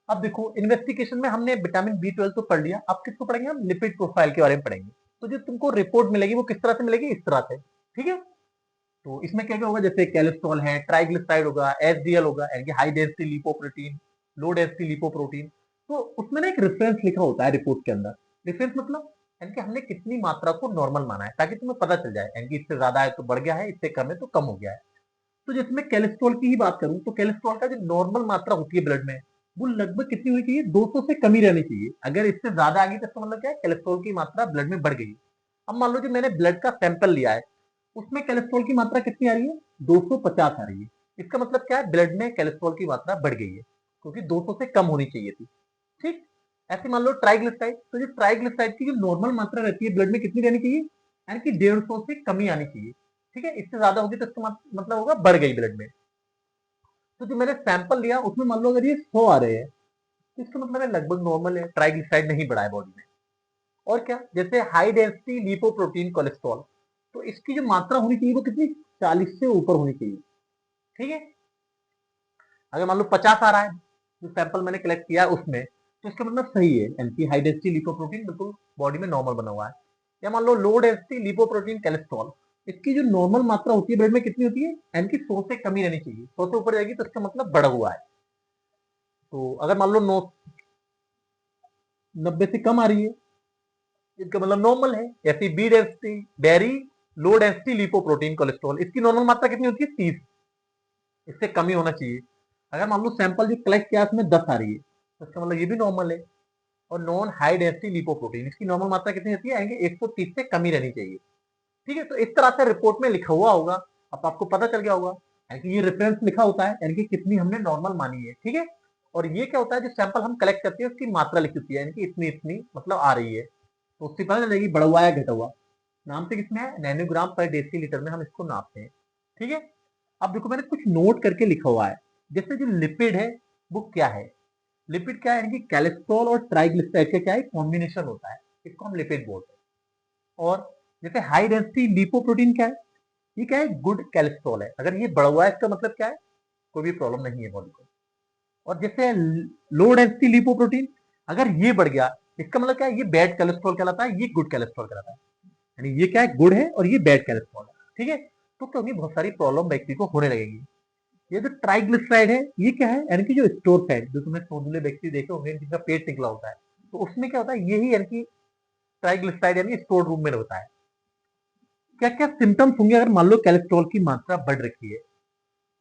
अब देखो इन्वेस्टिगेशन में हमने विटामिन बी 12 तो पढ़ लिया, अब किसको पढ़ेंगे हम, लिपिड प्रोफाइल के बारे में पढ़ेंगे। तो जो तुमको रिपोर्ट मिलेगी वो किस तरह से मिलेगी, इस तरह से, ठीक है। तो इसमें क्या क्या होगा, जैसे कोलेस्ट्रॉल है, ट्राइग्लिसराइड होगा, एचडीएल होगा यानी हाई डेंसिटी लिपोप्रोटीन, लो डेंसिटी लिपोप्रोटीन। तो उसमें ना एक रेफरेंस लिखा होता है रिपोर्ट के अंदर। रेफरेंस मतलब यानी कि हमने कितनी मात्रा को नॉर्मल माना है, ताकि तुम्हें पता चल जाए यानी कि इससे ज्यादा है तो बढ़ गया है, इससे कम है तो कम हो गया है। तो जैसे मैं कोलेस्ट्रॉल की ही बात करूं तो कोलेस्ट्रॉल का जो नॉर्मल मात्रा होती है ब्लड में, वो लगभग कितनी होनी चाहिए, 200 से कम ही रहनी चाहिए। अगर इससे ज्यादा आ गई तो इसका मतलब क्या है, कोलेस्ट्रॉल की मात्रा ब्लड में बढ़ गई। अब मान लो जो मैंने ब्लड का सैंपल लिया है, उसमें कोलेस्ट्रॉल की मात्रा कितनी आ रही है, 250 आ रही है। इसका मतलब क्या है, ब्लड में कोलेस्ट्रॉल की मात्रा बढ़ गई है, क्योंकि 200 से कम होनी चाहिए थी, ठीक। ऐसे मान लो ट्राइग्लिसराइड, तो जो ट्राइग्लिसराइड की जो नॉर्मल मात्रा रहती है ब्लड में कितनी रहनी चाहिए, यानी कि 150 से कम ही आनी चाहिए, ठीक है। इससे ज्यादा होगी तो इसका मतलब होगा बढ़ गई ब्लड में। तो जो मैंने सैंपल लिया उसमें मान लो अगर ये 100 आ रहे हैं, तो इसका मतलब है लगभग नॉर्मल है, ट्राइग्लिसराइड नहीं बढ़ा है बॉडी में। और क्या, जैसे हाई डेंसिटी लिपोप्रोटीन कोलेस्ट्रॉल, तो इसकी जो मात्रा होनी चाहिए वो कितनी, 40 से ऊपर होनी चाहिए, ठीक है। अगर मान लो 50 आ रहा है, जो सैंपल मैंने कलेक्ट किया है उसमें, तो इसका मतलब सही है, यानी हाई डेंसिटी लिपोप्रोटीन बिल्कुल बॉडी में नॉर्मल बना हुआ है। या मान लो लो डेंसिटी लिपोप्रोटीन कोलेस्ट्रॉल, इसकी जो नॉर्मल मात्रा होती है ब्लड में कितनी होती है, यानी कि 100 से कम ही रहनी चाहिए, 100 से ऊपर जाएगी तो इसका मतलब बढ़ा हुआ है। तो अगर मान लो 90 से कम आ रही है, इसका मतलब नॉर्मल है। ऐसी बी density very low density lipoprotein cholesterol, इसकी नॉर्मल मात्रा कितनी होती है, 30, इससे कम ही होना चाहिए। अगर मान लो सैंपल जो कलेक्ट किया उसमें 10 आ रही है, तो इसका मतलब ये भी नॉर्मल है। और नॉन हाई डेंसिटी लिपोप्रोटीन, इसकी नॉर्मल मात्रा कितनी होती है, यानी 130 से कम ही रहनी चाहिए, ठीक है। तो इस तरह से रिपोर्ट में लिखा हुआ होगा, अब आपको पता चल गया होगा, यानी कि ये रेफरेंस लिखा होता है, यानी कि कितनी हमने नॉर्मल मानी है, ठीक है। और ये क्या होता है, जो सैंपल हम कलेक्ट करते हैं उसकी मात्रा लिखी होती है, यानी कि इतनी इतनी मतलब आ रही है, तो उससे पता चल जाएगी बढ़ा हुआ या घटा हुआ। नाम से किसमें है, नैनोग्राम पर डेसीलीटर में हम इसको नापते हैं, ठीक है। अब देखो मैंने कुछ नोट करके लिखा हुआ है, जैसे जो लिपिड है वो क्या है, लिपिड क्या है, यानी कि कोलेस्ट्रॉल और ट्राइग्लिसराइड का क्या है, कॉम्बिनेशन होता है, इसको हम लिपिड बोलते हैं। और जैसे हाई डेंसिटी लिपोप्रोटीन क्या है, ये क्या है, गुड कोलेस्ट्रॉल है, अगर ये बढ़ हुआ है इसका मतलब क्या है, कोई भी प्रॉब्लम नहीं है बॉडी को। और जैसे लो डेंसिटी लिपोप्रोटीन, अगर ये बढ़ गया इसका मतलब क्या है, ये बैड कोलेस्ट्रॉल कहलाता है, ये गुड कोलेस्ट्रॉल कहलाता है, यानी ये क्या है, गुड है और ये बैड कोलेस्ट्रॉल है, ठीक है। तो क्या होगी, बहुत सारी प्रॉब्लम व्यक्ति को होने लगेगी। ये जो ट्राइग्लिसराइड है ये क्या है, यानी कि जो स्टोर फैट, जो तुमने सोनुले व्यक्ति देखे होंगे जिनका पेट निकला होता है, तो उसमें क्या होता है, यही यानी कि ट्राइग्लिसराइड यानी स्टोर रूम में होता है। क्या क्या सिम्टम्स होंगे अगर मान लो कोलेस्ट्रॉल की मात्रा बढ़ रखी है,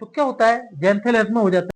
तो क्या होता है, जैंथेलेस्मा हो जाता है।